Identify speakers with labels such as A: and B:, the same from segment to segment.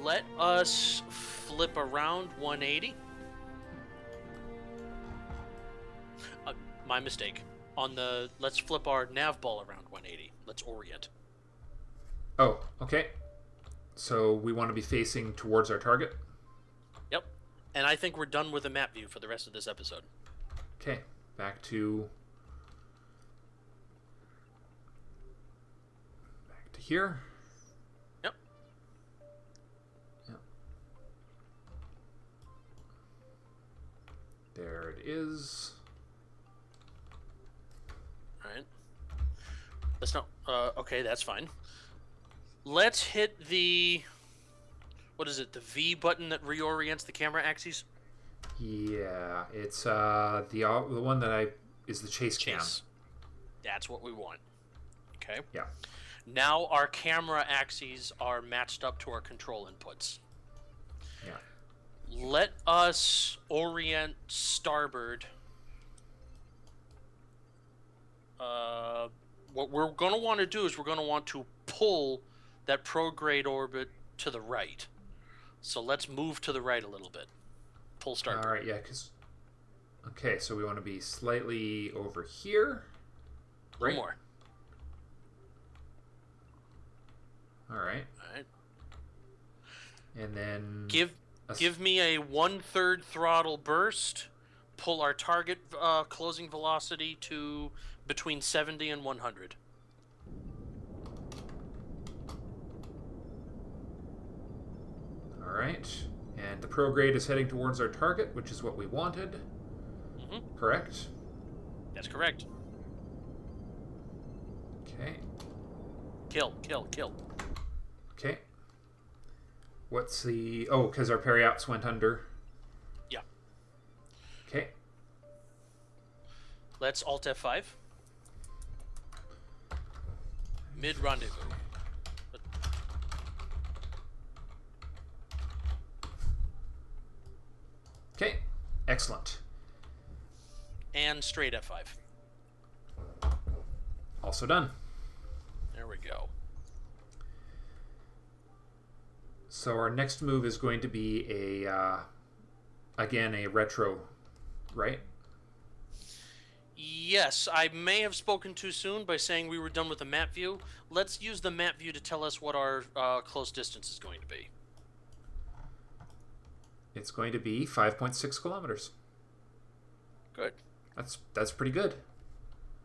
A: let us flip around 180. My mistake. Let's flip our nav ball around 180. Let's orient.
B: Oh, okay. So we want to be facing towards our target?
A: Yep. And I think we're done with the map view for the rest of this episode.
B: Okay. Back to here.
A: Yep.
B: Yep. There it is.
A: Alright. Let's not... okay, that's fine. Let's hit the... What is it? The V button that reorients the camera axes?
B: Yeah, it's the one that is the chase cam.
A: That's what we want. Okay.
B: Yeah.
A: Now our camera axes are matched up to our control inputs.
B: Yeah.
A: Let us orient starboard. What we're going to want to do is we're going to want to pull that prograde orbit to the right. So let's move to the right a little bit. Pull starboard.
B: All right, yeah, because... Okay, so we want to be slightly over here.
A: A little more.
B: All right.
A: All right.
B: And then...
A: Give me a 1/3 throttle burst. Pull our target closing velocity to between 70 and 100.
B: All right. And the prograde is heading towards our target, which is what we wanted.
A: Mm-hmm.
B: Correct?
A: That's correct.
B: Okay.
A: Kill.
B: Okay. What's the... Oh, because our periaps went under.
A: Yeah.
B: Okay.
A: Let's Alt F5. Mid rendezvous.
B: Okay. Excellent.
A: And straight F5.
B: Also done.
A: There we go.
B: So our next move is going to be again, a retro, right?
A: Yes, I may have spoken too soon by saying we were done with the map view. Let's use the map view to tell us what our close distance is going to be.
B: It's going to be 5.6 kilometers.
A: Good.
B: That's pretty good.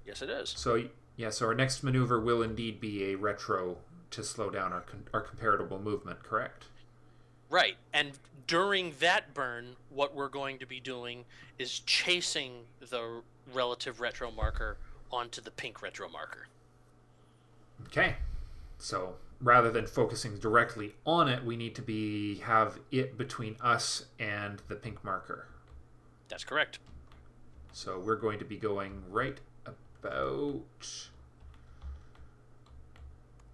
A: Yes, it is.
B: So yeah, so our next maneuver will indeed be a retro to slow down our comparable movement, correct?
A: Right, and during that burn, what we're going to be doing is chasing the relative retro marker onto the pink retro marker.
B: Okay, so rather than focusing directly on it, we need to have it between us and the pink marker.
A: That's correct.
B: So we're going to be going right about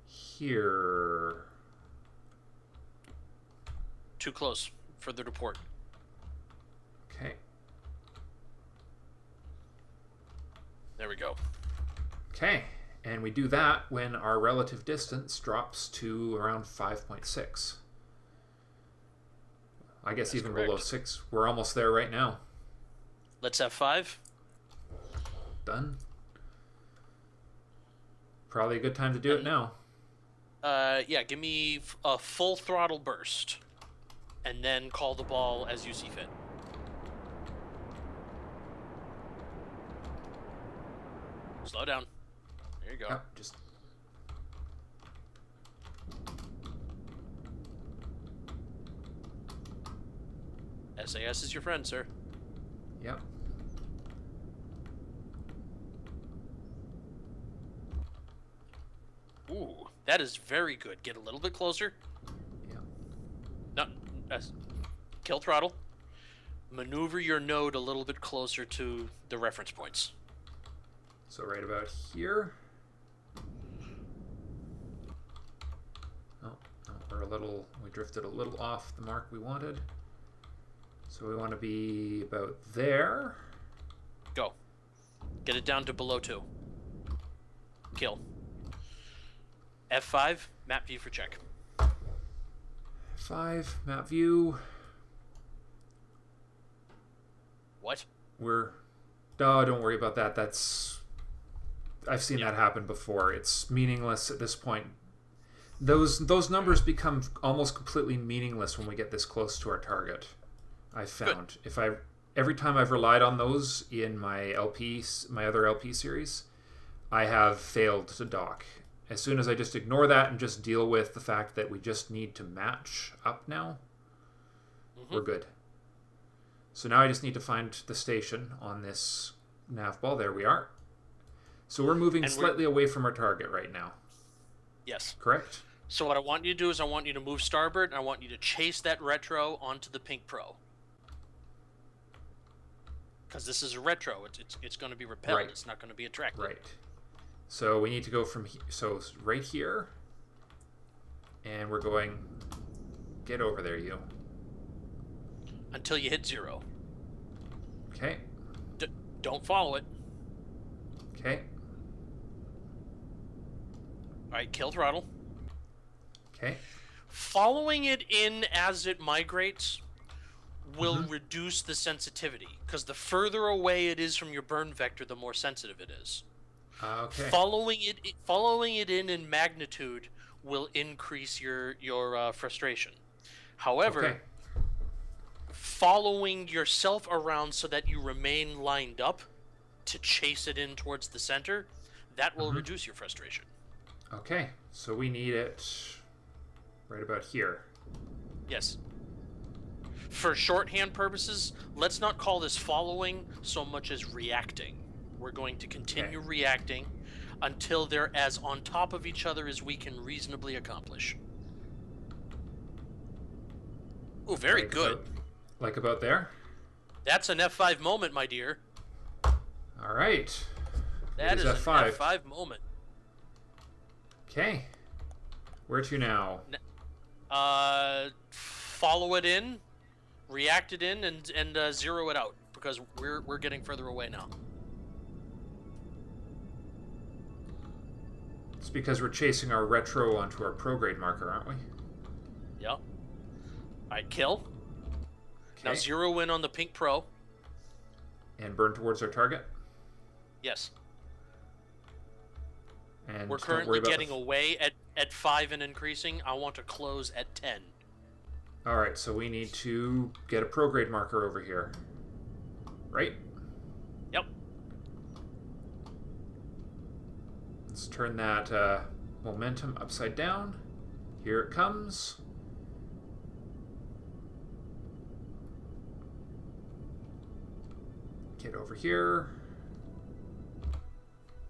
B: here.
A: Too close. Further to port.
B: Okay.
A: There we go.
B: Okay, and we do that when our relative distance drops to around 5.6. I guess
A: That's
B: even
A: correct.
B: below 6. We're almost there right now.
A: Let's F5.
B: Done. Probably a good time to do it now.
A: Yeah, give me a full throttle burst. And then call the ball as you see fit. Slow down. There you go.
B: Yep, just...
A: SAS is your friend, sir.
B: Yep.
A: Ooh, that is very good. Get a little bit closer.
B: Yep.
A: No, kill throttle. Maneuver your node a little bit closer to the reference points.
B: So right about here. Oh, we drifted a little off the mark we wanted. So we want to be about there.
A: Go. Get it down to below 2. Kill. F5, map view for check.
B: F5, map view.
A: What?
B: Oh, don't worry about that. I've seen that happen before. It's meaningless at this point. Those numbers become almost completely meaningless when we get this close to our target. I've found every time I've relied on those in my other LP series, I have failed to dock. As soon as I just ignore that and just deal with the fact that we just need to match up now, we're good. So now I just need to find the station on this nav ball. There we are. So we're moving slightly away from our target right now.
A: Yes.
B: Correct?
A: So what I want you to do is I want you to move starboard, and I want you to chase that retro onto the pink pro. Because this is a retro. It's going to be repelled. Right. It's not going to be attracted.
B: Right. So we need to go from right here. And we're going... Get over there, you.
A: Until you hit 0.
B: Okay.
A: Don't follow it.
B: Okay.
A: Alright, kill throttle.
B: Okay.
A: Following it in as it migrates will reduce the sensitivity, because the further away it is from your burn vector, the more sensitive it is.
B: Okay.
A: Following it in magnitude will increase your frustration. However, following yourself around so that you remain lined up to chase it in towards the center, that will reduce your frustration.
B: Okay, so we need it right about here.
A: Yes. For shorthand purposes, let's not call this following so much as reacting. We're going to continue reacting until they're as on top of each other as we can reasonably accomplish. Oh, very good.
B: Like about there?
A: That's an F5 moment, my dear.
B: All right.
A: That is F5. An F5 moment.
B: Okay. Where to now?
A: Follow it in, react it in, and zero it out, because we're getting further away now.
B: It's because we're chasing our retro onto our prograde marker, aren't we?
A: Yep. All right, kill.
B: Okay.
A: Now zero in on the pink pro.
B: And burn towards our target?
A: Yes.
B: And
A: we're currently getting away at 5 and increasing. I want to close at 10.
B: Alright, so we need to get a prograde marker over here. Right?
A: Yep.
B: Let's turn that momentum upside down. Here it comes. Get over here.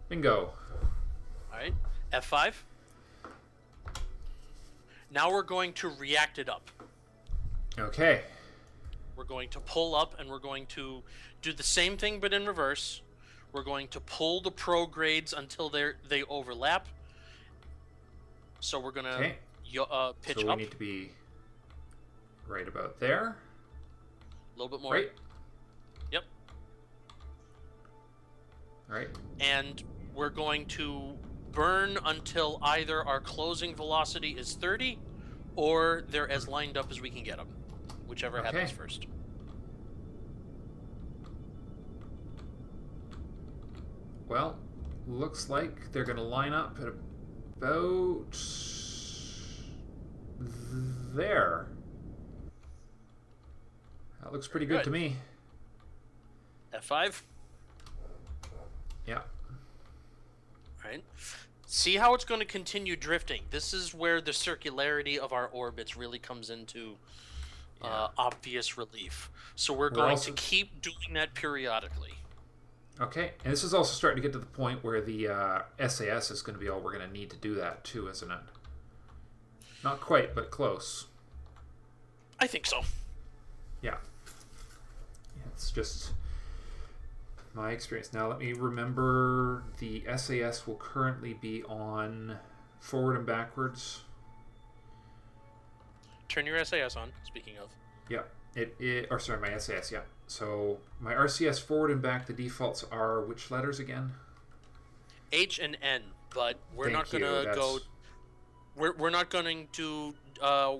B: Bingo.
A: Alright, F5. Now we're going to react it up.
B: Okay.
A: We're going to pull up, and we're going to do the same thing but in reverse. We're going to pull the progrades until they overlap. So we're going to pitch up.
B: So we need to be right about there.
A: A little bit more.
B: Right.
A: Yep.
B: Right.
A: And we're going to burn until either our closing velocity is 30 or they're as lined up as we can get them. Whichever happens first.
B: Well, looks like they're going to line up at about there. That looks pretty good to me.
A: F5?
B: Yeah.
A: Right. See how it's going to continue drifting. This is where the circularity of our orbits really comes into obvious relief. So we're going to keep doing that periodically.
B: Okay, and this is also starting to get to the point where the SAS is going to be all we're going to need to do that too, isn't it? Not quite, but close.
A: I think so.
B: Yeah. It's just my experience. Now let me remember, the SAS will currently be on forward and backwards.
A: Turn your SAS on, speaking of.
B: Yeah. My SAS, yeah. So my RCS forward and back, the defaults are which letters again?
A: H and N, but we're not going to go... We're not going to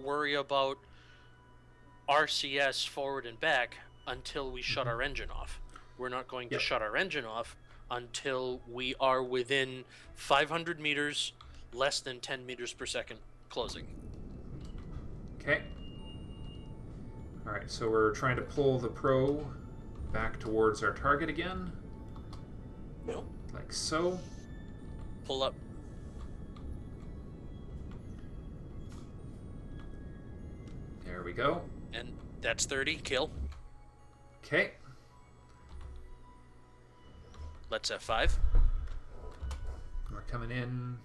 A: worry about RCS forward and back until we shut our engine off. We're not going to shut our engine off until we are within 500 meters, less than 10 meters per second closing.
B: Okay. All right, so we're trying to pull the Pro back towards our target again.
A: Yep.
B: Like so.
A: Pull up.
B: There we go.
A: And that's 30. Kill.
B: Okay.
A: Let's F5.
B: We're coming in.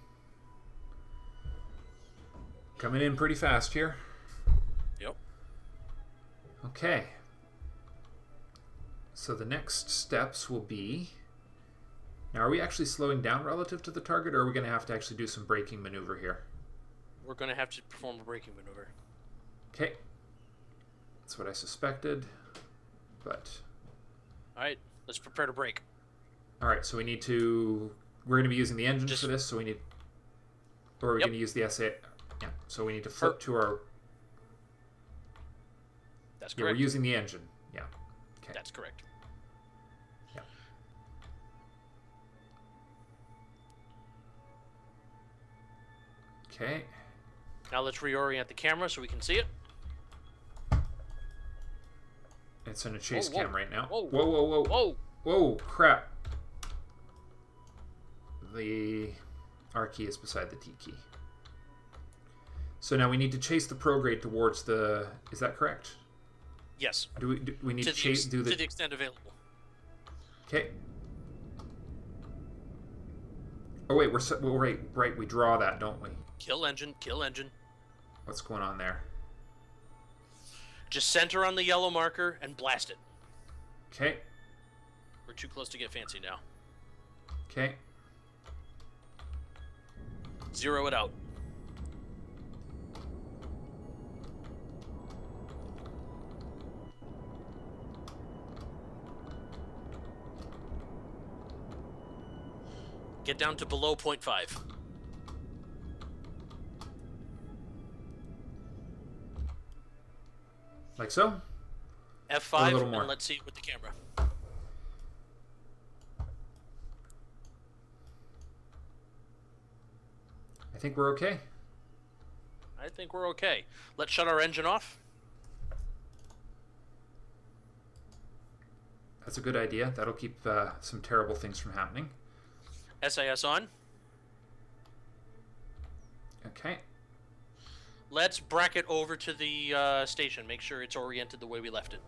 B: Coming in pretty fast here.
A: Yep.
B: Okay. So the next steps will be... Now, are we actually slowing down relative to the target, or are we going to have to actually do some braking maneuver here?
A: We're going to have to perform a braking maneuver.
B: Okay. That's what I suspected, but...
A: Alright, let's prepare to brake.
B: Alright, so we need to... We're going to be using the engine for this, so we need... Or are we going to use the SA... Yeah, so we need to flip to our...
A: That's
B: Yeah,
A: correct.
B: we're using the engine. Yeah. Okay.
A: That's correct.
B: Yeah. Okay.
A: Now let's reorient the camera so we can see it.
B: It's in a chase
A: Whoa, whoa.
B: cam right now.
A: Whoa.
B: Whoa, whoa, whoa.
A: Whoa!
B: Whoa, crap. The R key is beside the T key. So now we need to chase the prograde towards the... Is that correct?
A: Yes.
B: Do we need to chase...
A: To the extent available.
B: Okay. Oh, wait, right, we draw that, don't we?
A: Kill engine, kill engine.
B: What's going on there?
A: Just center on the yellow marker and blast it.
B: Okay.
A: We're too close to get fancy now.
B: Okay.
A: Zero it out. Get down to below 0.5.
B: Like so?
A: F5,
B: Or a little more.
A: and let's see it with the camera.
B: I think we're okay.
A: I think we're okay. Let's shut our engine off.
B: That's a good idea. That'll keep some terrible things from happening.
A: SAS on.
B: Okay.
A: Let's bracket over to the station. Make sure it's oriented the way we left it.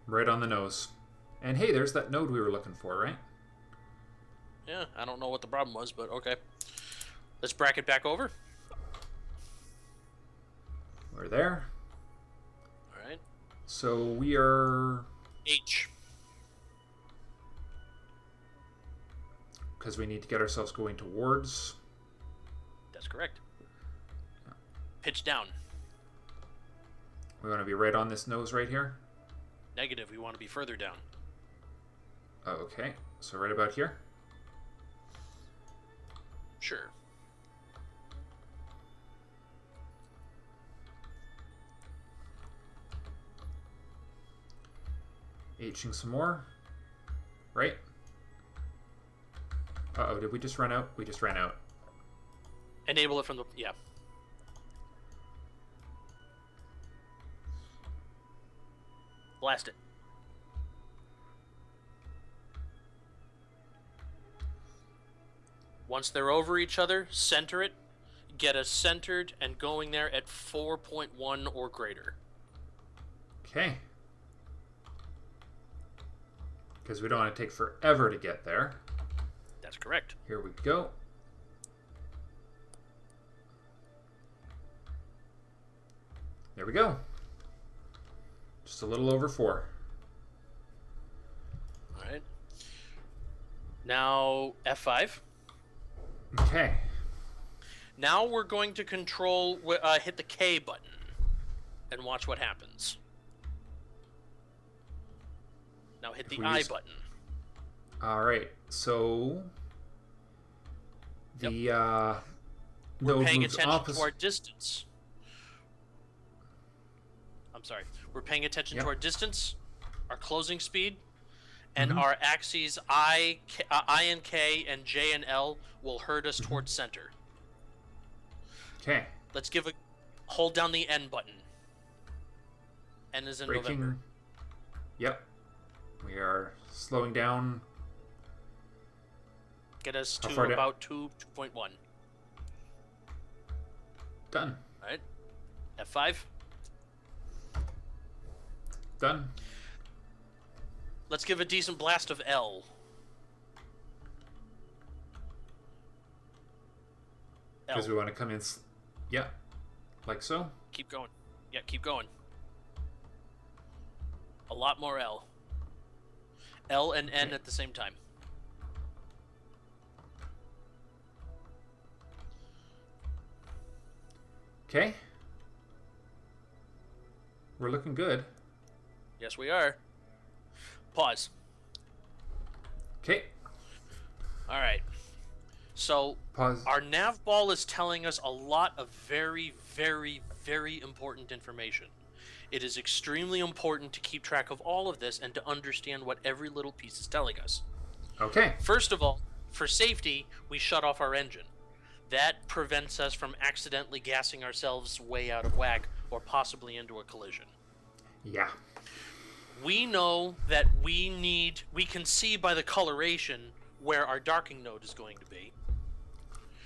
B: Right on the nose. And hey, there's that node we were looking for, right?
A: Yeah, I don't know what the problem was, but okay. Let's bracket back over.
B: We're there.
A: All right.
B: So we are...
A: H.
B: Because we need to get ourselves going towards...
A: That's correct. Pitch down.
B: We want to be right on this nose right here.
A: Negative. We want to be further down.
B: Oh, okay. So right about here.
A: Sure.
B: Hing some more. Right? Uh-oh, did we just run out? We just ran out.
A: Enable it from the... Yeah. Blast it. Once they're over each other, center it. Get us centered and going there at 4.1 or greater.
B: Okay. Because we don't want to take forever to get there.
A: That's correct.
B: Here we go. There we go. Just a little over 4.
A: All right. Now F5.
B: Okay.
A: Now we're going to control, hit the K button and watch what happens. Now hit the I button.
B: All right. So the
A: we're
B: node
A: paying
B: moves
A: attention
B: opposite.
A: to our distance. I'm sorry. We're paying attention
B: Yep.
A: to our distance, our closing speed, and
B: Mhm.
A: our axes I and K and J and L will herd us towards center.
B: Okay.
A: Let's hold down the N button. N is in
B: Braking.
A: November.
B: Yep. We are slowing down.
A: Get us
B: How
A: to
B: far down?
A: about 2.1.
B: Done.
A: All right. F5.
B: Done.
A: Let's give a decent blast of L.
B: Because we want to come in. Yeah. Like so.
A: Keep going. Yeah, keep going. A lot more L. L and N at the same time.
B: Okay. We're looking good.
A: Yes, we are. Pause.
B: Okay.
A: All right. So
B: Pause.
A: our nav ball is telling us a lot of very, very, very important information. It is extremely important to keep track of all of this and to understand what every little piece is telling us.
B: Okay.
A: First of all, for safety, we shut off our engine. That prevents us from accidentally gassing ourselves way out of whack or possibly into a collision.
B: Yeah.
A: We know that we can see by the coloration where our docking node is going to be.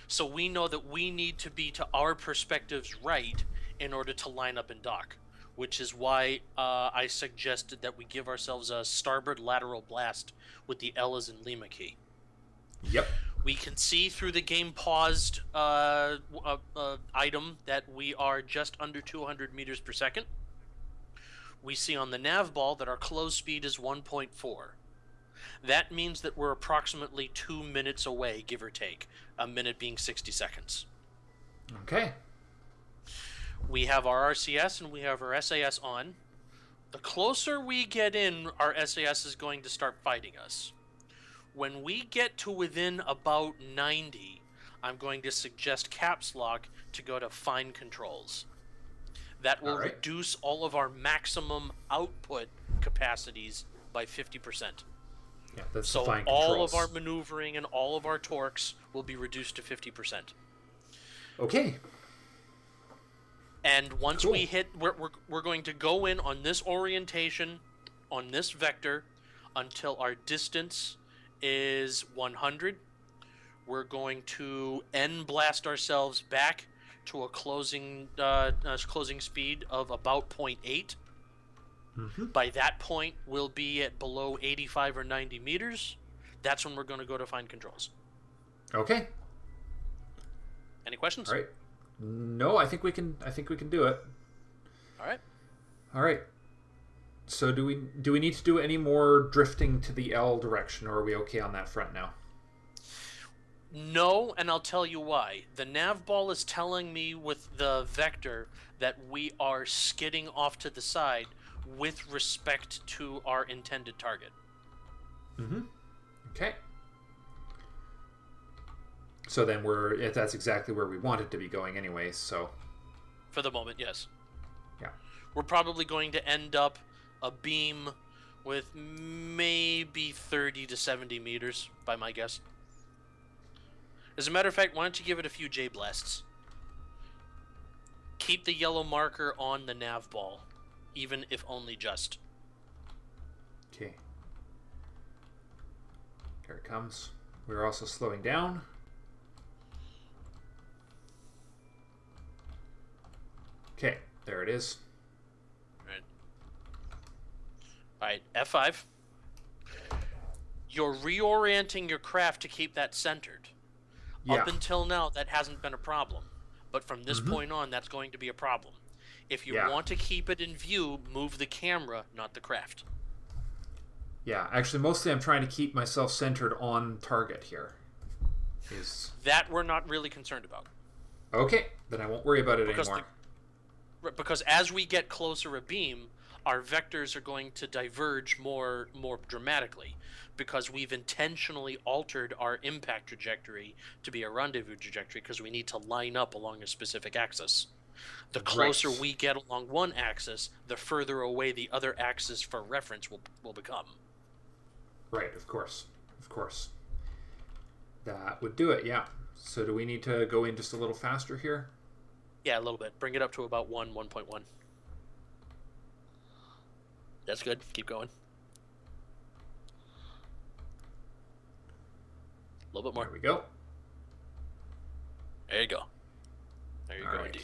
A: So we know that we need to be to our perspectives right in order to line up and dock, which is why I suggested that we give ourselves a starboard lateral blast with the L as in Lima key.
B: Yep.
A: We can see through the game paused item that we are just under 200 meters per second. We see on the nav ball that our close speed is 1.4. That means that we're approximately 2 minutes away, give or take, a minute being 60 seconds.
B: Okay.
A: We have our RCS and we have our SAS on. The closer we get in, our SAS is going to start fighting us. When we get to within about 90, I'm going to suggest caps lock to go to fine controls. That will reduce all of our maximum output capacities by 50%.
B: Yeah, that's
A: so
B: fine
A: all
B: controls.
A: of our maneuvering and all of our torques will be reduced to 50%.
B: Okay.
A: And once we hit, we're going to go in on this orientation, on this vector, until our distance is 100. We're going to blast ourselves back to a closing speed of about 0.8.
B: Mm-hmm.
A: By that point, we'll be at below 85 or 90 meters. That's when we're going to go to fine controls.
B: Okay.
A: Any questions?
B: All right. No, I think we can do it.
A: All right.
B: All right. So do we need to do any more drifting to the L direction, or are we okay on that front now?
A: No, and I'll tell you why. The nav ball is telling me with the vector that we are skidding off to the side with respect to our intended target.
B: Mm-hmm. Okay. So then that's exactly where we wanted to be going anyways, so.
A: For the moment, yes.
B: Yeah.
A: We're probably going to end up a beam with maybe 30 to 70 meters, by my guess. As a matter of fact, why don't you give it a few J-blasts? Keep the yellow marker on the nav ball, even if only just.
B: Okay. Here it comes. We're also slowing down. Okay, there it is.
A: All right, F5. You're reorienting your craft to keep that centered.
B: Yeah.
A: Up until now, that hasn't been a problem. But from this point on, that's going to be a problem. If you want to keep it in view, move the camera, not the craft.
B: Yeah, actually, mostly I'm trying to keep myself centered on target here.
A: That we're not really concerned about.
B: Okay, then I won't worry about it anymore.
A: Because as we get closer abeam, our vectors are going to diverge more dramatically, because we've intentionally altered our impact trajectory to be a rendezvous trajectory because we need to line up along a specific axis. The closer
B: Right.
A: we get along one axis, the further away the other axis for reference will become.
B: Right, of course. Of course. That would do it, yeah. So do we need to go in just a little faster here?
A: Yeah, a little bit. Bring it up to about 1.1. That's good. Keep going. A little bit more.
B: There we go.
A: There you go. There you
B: All
A: go,
B: right.
A: indeed.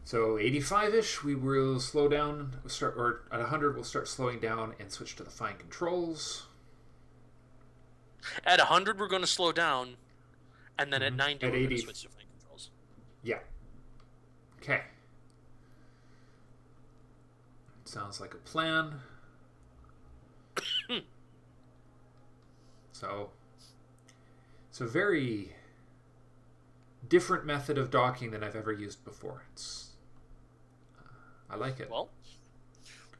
B: So 85-ish, we will slow down, or at 100, we'll start slowing down and switch to the fine controls.
A: At 100, we're going to slow down, and then at 90,
B: At
A: we're going
B: 80.
A: to switch to flight controls.
B: Yeah. Okay. Sounds like a plan. So very different method of docking than I've ever used before. I like it.
A: Well,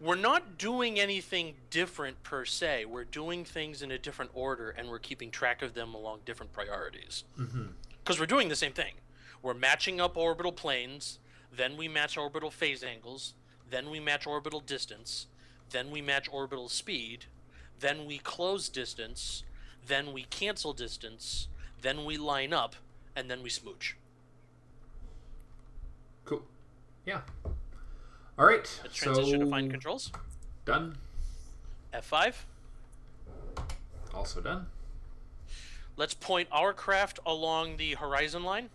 A: we're not doing anything different per se. We're doing things in a different order, and we're keeping track of them along different priorities. Because we're doing the same thing. We're matching up orbital planes, then we match orbital phase angles, then we match orbital distance, then we match orbital speed, then we close distance, then we cancel distance, then we line up, and then we smooch.
B: Cool. Yeah. All right.
A: Let's transition to fine controls.
B: Done.
A: F5.
B: Also done.
A: Let's point our craft along the horizon line.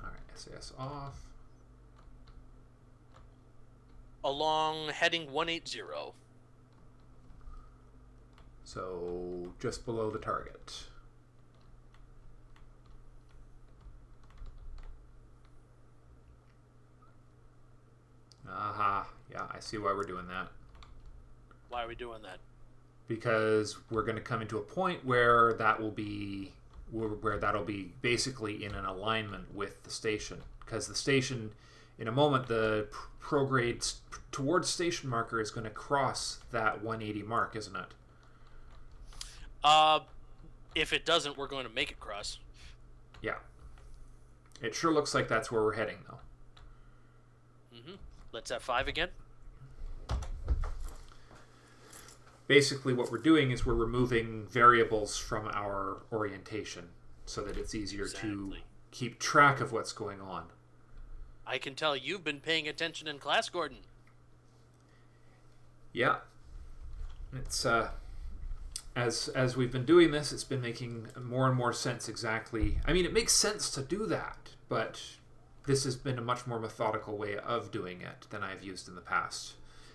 B: All right. SAS off.
A: Along heading 180.
B: So just below the target. Aha. Yeah, I see why we're doing that.
A: Why are we doing that?
B: Because we're going to come into a point where that'll be basically in an alignment with the station. Because the station, in a moment, the prograde towards station marker is going to cross that 180 mark, isn't it?
A: If it doesn't, we're going to make it cross.
B: Yeah. It sure looks like that's where we're heading, though.
A: Let's F5 again.
B: Basically, what we're doing is we're removing variables from our orientation so that it's easier to keep track of what's going on.
A: I can tell you've been paying attention in class, Gordon.
B: Yeah. It's as we've been doing this, it's been making more and more sense exactly. I mean, it makes sense to do that, but this has been a much more methodical way of doing it than I've used in the past,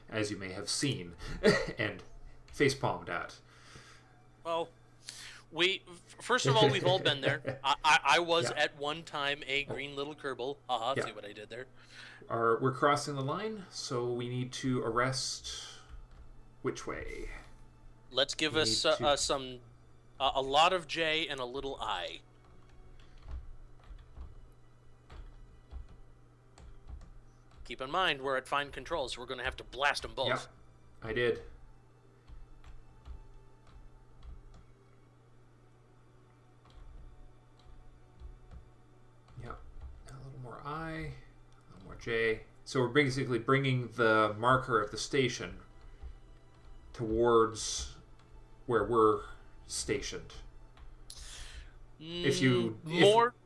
B: as you may have seen and facepalmed at.
A: Well, first of all, we've all been there. I was
B: Yeah.
A: at one time a green little Kerbal. Haha,
B: Yeah.
A: see what I did there?
B: We're crossing the line, so we need to arrest. Which way?
A: Let's give
B: We
A: us
B: need to-
A: a lot of J and a little I. Keep in mind, we're at fine controls, so we're going to have to blast them both.
B: Yeah, I did. Yeah, a little more I, a little more J. So we're basically bringing the marker of the station towards where we're stationed.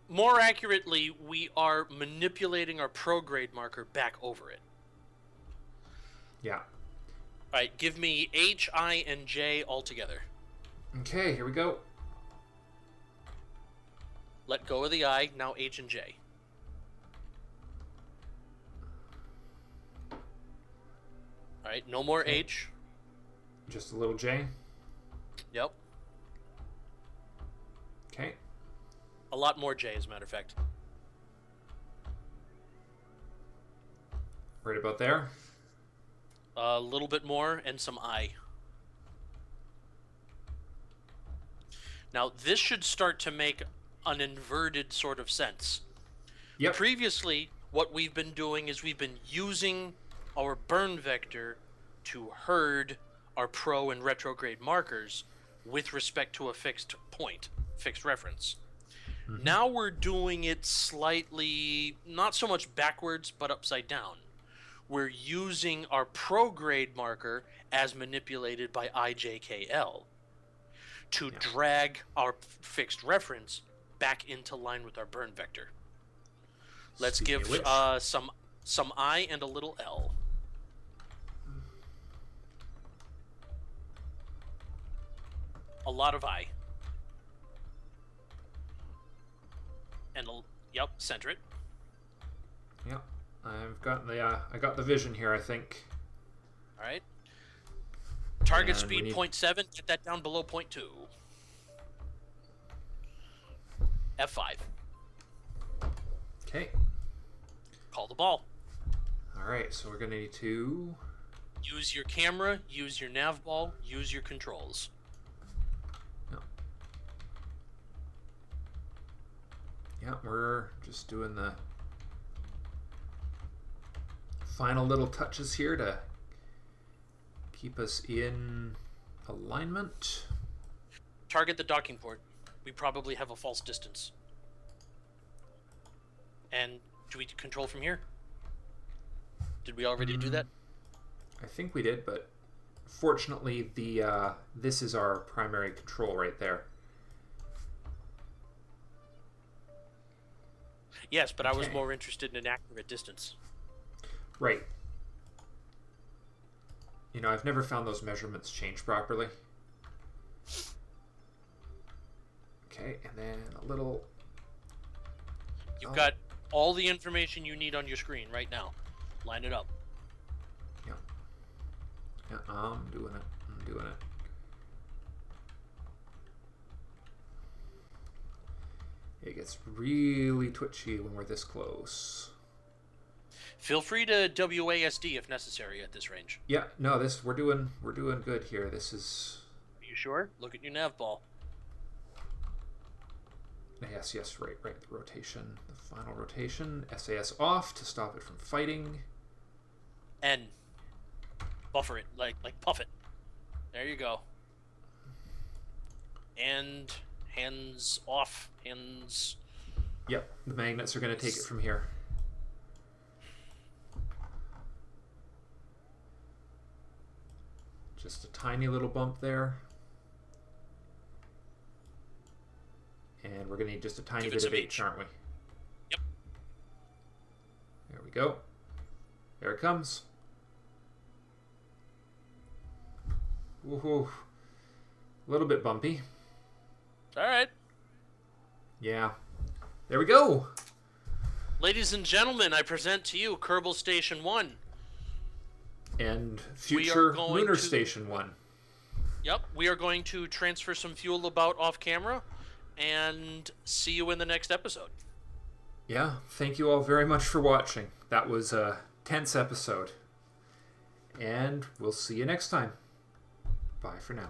A: More accurately, we are manipulating our prograde marker back over it.
B: Yeah.
A: All right, give me H, I, and J all together.
B: Okay, here we go.
A: Let go of the I, now H and J. All right, no more
B: Okay.
A: H.
B: Just a little J.
A: Yep.
B: Okay.
A: A lot more J, as a matter of fact.
B: Right about there.
A: A little bit more, and some I. Now, this should start to make an inverted sort of sense.
B: Yep.
A: Previously, what we've been doing is we've been using our burn vector to herd our pro and retrograde markers with respect to a fixed point, fixed reference.
B: Mm-hmm.
A: Now we're doing it slightly, not so much backwards, but upside down. We're using our prograde marker as manipulated by IJKL to drag our fixed reference back into line with our burn vector. Let's give some I and a little L. A lot of I. And yep, center it.
B: Yep, I've got the I got the vision here, I think.
A: All right. Target
B: And
A: speed 0.7. Get that down below 0.2. F5.
B: Okay.
A: Call the ball.
B: All right, so we're gonna need to
A: use your camera, use your nav ball, use your controls.
B: Yeah, we're just doing the final little touches here to keep us in alignment.
A: Target the docking port. We probably have a false distance. And do we control from here? Did we already do that?
B: I think we did, but fortunately the this is our primary control right there.
A: Yes, but I was more interested in an accurate distance.
B: Right. You know, I've never found those measurements change properly. Okay, and then a little...
A: You've got all the information you need on your screen right now. Line it up.
B: Yeah. Yeah, I'm doing it. I'm doing it. It gets really twitchy when we're this close.
A: Feel free to WASD if necessary at this range.
B: Yeah, no, we're doing good here. This is...
A: Are you sure? Look at your nav ball.
B: Yes, right. The rotation, the final rotation. SAS off to stop it from fighting.
A: And buffer it, like puff it. There you go. And hands off, hands...
B: Yep, the magnets are going to take it from here. Just a tiny little bump there. And we're going to need just a tiny bit of H, aren't we?
A: Yep.
B: There we go. There it comes. Woohoo. A little bit bumpy.
A: All right.
B: Yeah. There we go.
A: Ladies and gentlemen, I present to you Kerbal Station 1.
B: And future Lunar Station 1.
A: Yep. We are going to transfer some fuel about off camera and see you in the next episode.
B: Yeah. Thank you all very much for watching. That was a tense episode. And we'll see you next time. Bye for now.